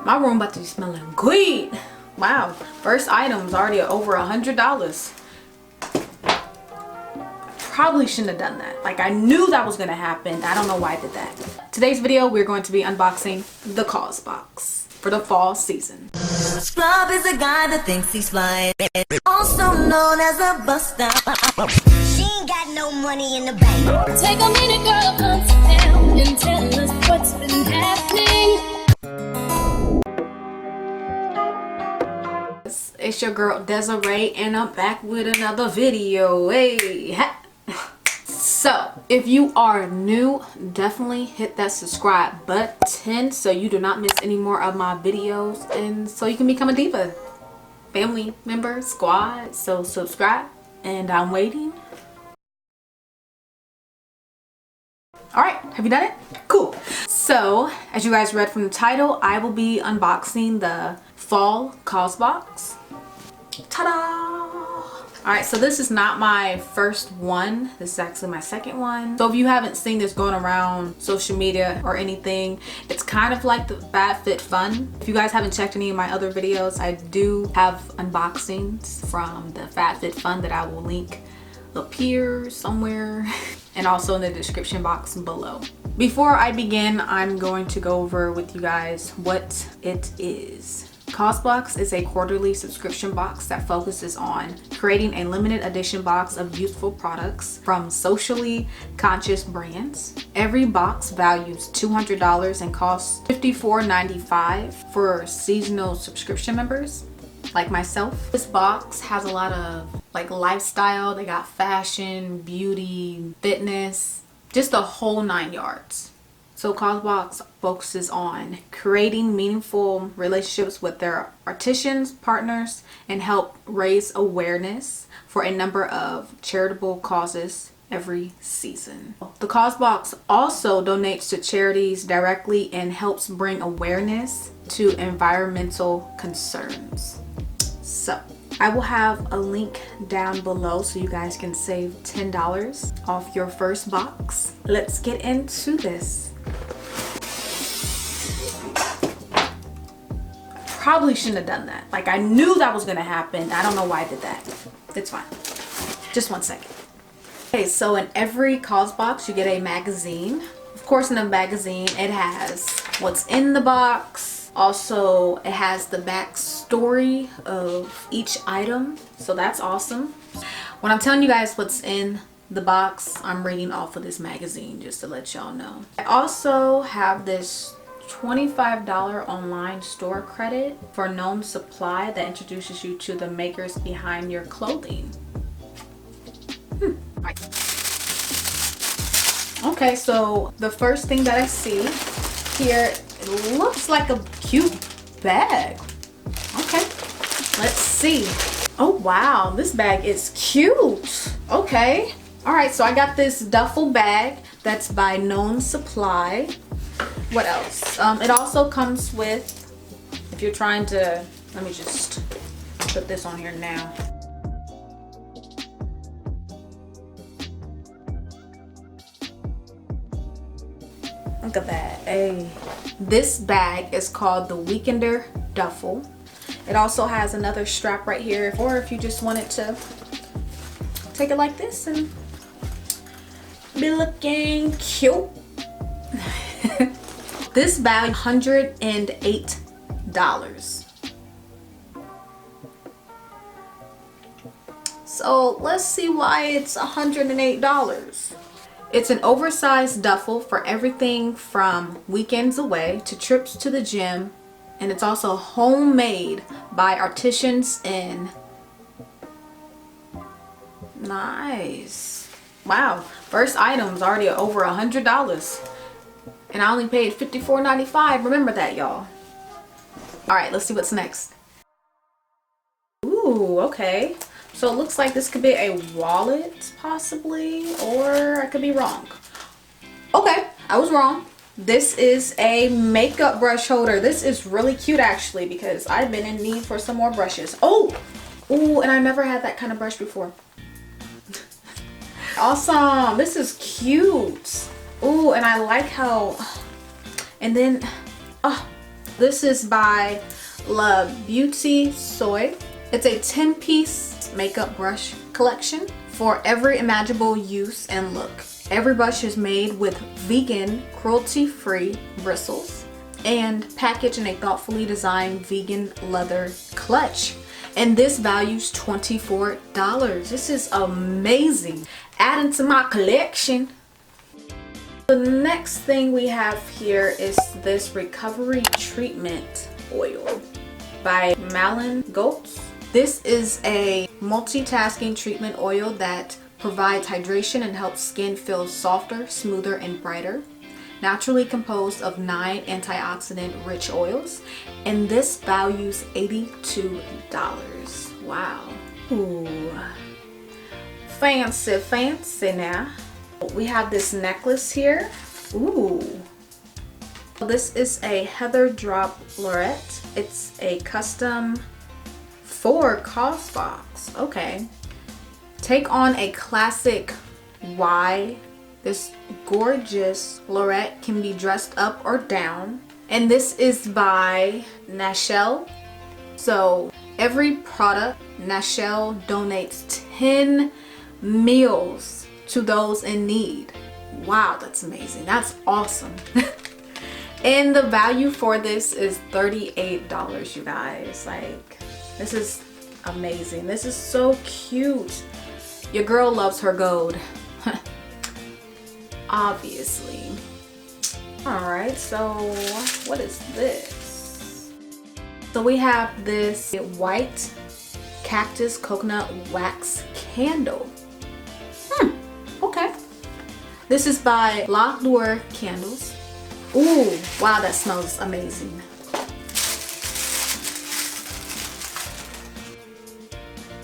My room about to be smelling good. Wow, first item's already over $100. Probably shouldn't have done that. Like, I knew that was gonna happen. I don't know why I did that. Today's video, we're going to be unboxing the Causebox for the fall season. Scrub is a guy that thinks he's fly, also known as a buster. She ain't got no money in the bank. Take a minute, girl, come sit down and tell us what's been happening. It's your girl Desiree, and I'm back with another video. Hey. So if you are new, definitely hit that subscribe button so you do not miss any more of my videos, and so you can become a Diva family member squad. So subscribe, and I'm waiting. All right, have you done it? Cool. So as you guys read from the title, I will be unboxing the fall Causebox. Ta-da! All right, so this is not my first one. This is actually my second one. So if you haven't seen this going around social media or anything, it's kind of like the FabFitFun. If you guys haven't checked any of my other videos, I do have unboxings from the FabFitFun that I will link up here somewhere and also in the description box below. Before I begin, I'm going to go over with you guys what it is. Causebox is a quarterly subscription box that focuses on creating a limited edition box of youthful products from socially conscious brands. Every box values $200 and costs $54.95 for seasonal subscription members like myself. This box has a lot of like lifestyle. They got fashion, beauty, fitness, just the whole 9 yards. So Causebox focuses on creating meaningful relationships with their artisans, partners, and help raise awareness for a number of charitable causes every season. The Causebox also donates to charities directly and helps bring awareness to environmental concerns. So I will have a link down below so you guys can save $10 off your first box. Let's get into this. Probably shouldn't have done that. Like, I knew that was gonna happen. I don't know why I did that. It's fine. Just 1 second. Okay, so in every Causebox you get a magazine. Of course, in the magazine it has what's in the box. Also, it has the backstory of each item, so that's awesome. When I'm telling you guys what's in the box, I'm reading off of this magazine just to let y'all know. I also have this $25 online store credit for known supply that introduces you to the makers behind your clothing. Right. Okay, so the first thing that I see here, it looks like a cute bag. Okay, let's see. Oh wow, this bag is cute. Okay, all right, so I got this duffel bag that's by Known Supply. What else? It also comes with, if you're trying to, let me just put this on here now. Look at that. Hey. This bag is called the Weekender Duffel. It also has another strap right here, or if you just wanted to take it like this and be looking cute. This value $108. So let's see why it's $108. It's an oversized duffel for everything from weekends away to trips to the gym, and it's also homemade by artisans in. Nice. Wow, first item's already over $100. And I only paid $54.95. Remember that, y'all. All right, let's see what's next. Ooh, okay. So it looks like this could be a wallet, possibly, or I could be wrong. Okay, I was wrong. This is a makeup brush holder. This is really cute, actually, because I've been in need for some more brushes. Oh, ooh, and I never had that kind of brush before. Awesome. This is cute. Ooh, and I like how, and then, oh, This is by La Beauty Soy. It's a 10-piece makeup brush collection for every imaginable use and look. Every brush is made with vegan, cruelty-free bristles and packaged in a thoughtfully designed vegan leather clutch. And this values $24. This is amazing. Adding to my collection. The next thing we have here is this recovery treatment oil by Malin Goats. This is a multitasking treatment oil that provides hydration and helps skin feel softer, smoother, and brighter. Naturally composed of 9 antioxidant rich oils, and this values $82. Wow. Ooh. Fancy, fancy now. We have this necklace here. Ooh. This is a Heather Drop Lorette. It's a custom for Causebox. Okay. Take on a classic Y. This gorgeous lorette can be dressed up or down. And this is by Nashelle. So every product, Nashelle donates 10 meals to those in need. Wow, that's amazing. That's awesome. And the value for this is $38, you guys. Like, this is amazing. This is so cute. Your girl loves her gold. Obviously. Alright, so what is this? So we have this white cactus coconut wax candle. Okay. This is by La Fleur Candles. Ooh, wow, that smells amazing.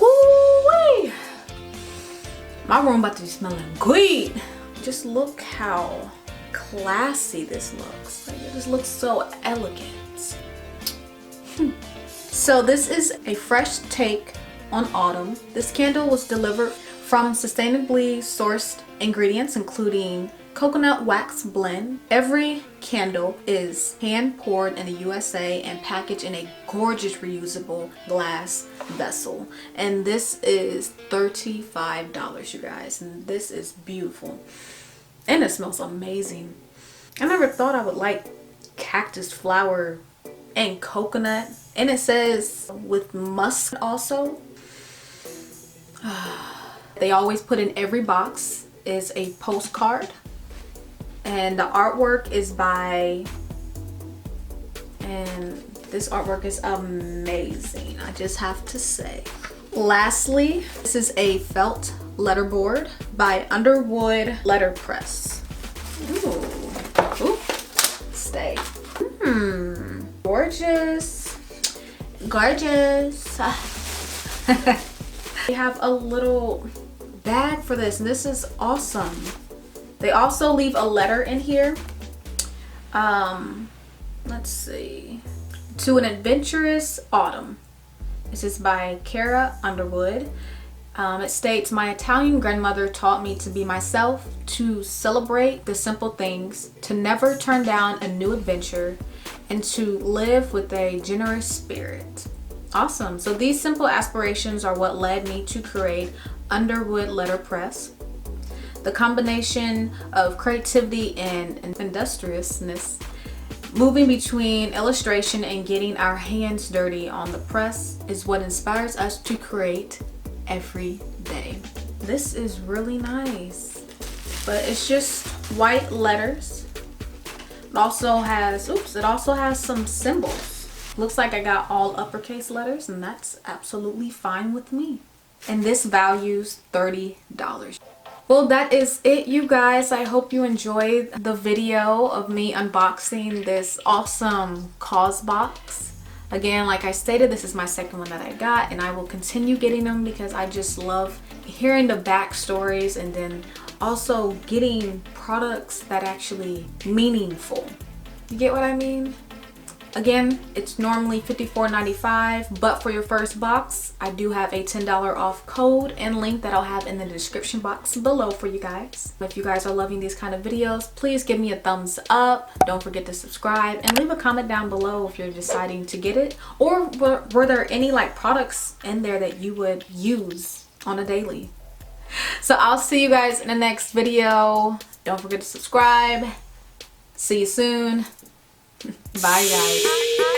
Ooh-wee! My room about to be smelling great. Just look how classy this looks. Like, it just looks so elegant. So this is a fresh take on autumn. This candle was delivered from sustainably sourced ingredients, including coconut wax blend. Every candle is hand poured in the USA and packaged in a gorgeous reusable glass vessel. And this is $35, you guys. And this is beautiful. And it smells amazing. I never thought I would like cactus flower and coconut. And it says with musk also. They always put in every box is a postcard. And the artwork is by, and this artwork is amazing, I just have to say. Lastly, this is a felt letterboard by Underwood Letterpress. Ooh, stay. Gorgeous, gorgeous. We have a little bag for this, and this is awesome. They also leave a letter in here. Let's see. To an adventurous autumn. This is by Cara Underwood. It states, my Italian grandmother taught me to be myself, to celebrate the simple things, to never turn down a new adventure, and to live with a generous spirit. Awesome. So these simple aspirations are what led me to create Underwood Letterpress. The combination of creativity and industriousness, moving between illustration and getting our hands dirty on the press, is what inspires us to create every day. This is really nice, but it's just white letters. It also has, it also has some symbols. Looks like I got all uppercase letters, and that's absolutely fine with me. And this values $30. Well, that is it, you guys. I hope you enjoyed the video of me unboxing this awesome Causebox. Again, like I stated, this is my second one that I got, and I will continue getting them because I just love hearing the backstories and then also getting products that actually meaningful. You get what I mean? Again, it's normally $54.95, but for your first box, I do have a $10 off code and link that I'll have in the description box below for you guys. If you guys are loving these kind of videos, please give me a thumbs up. Don't forget to subscribe and leave a comment down below if you're deciding to get it, or were there any like products in there that you would use on a daily. So I'll see you guys in the next video. Don't forget to subscribe. See you soon. Bye guys.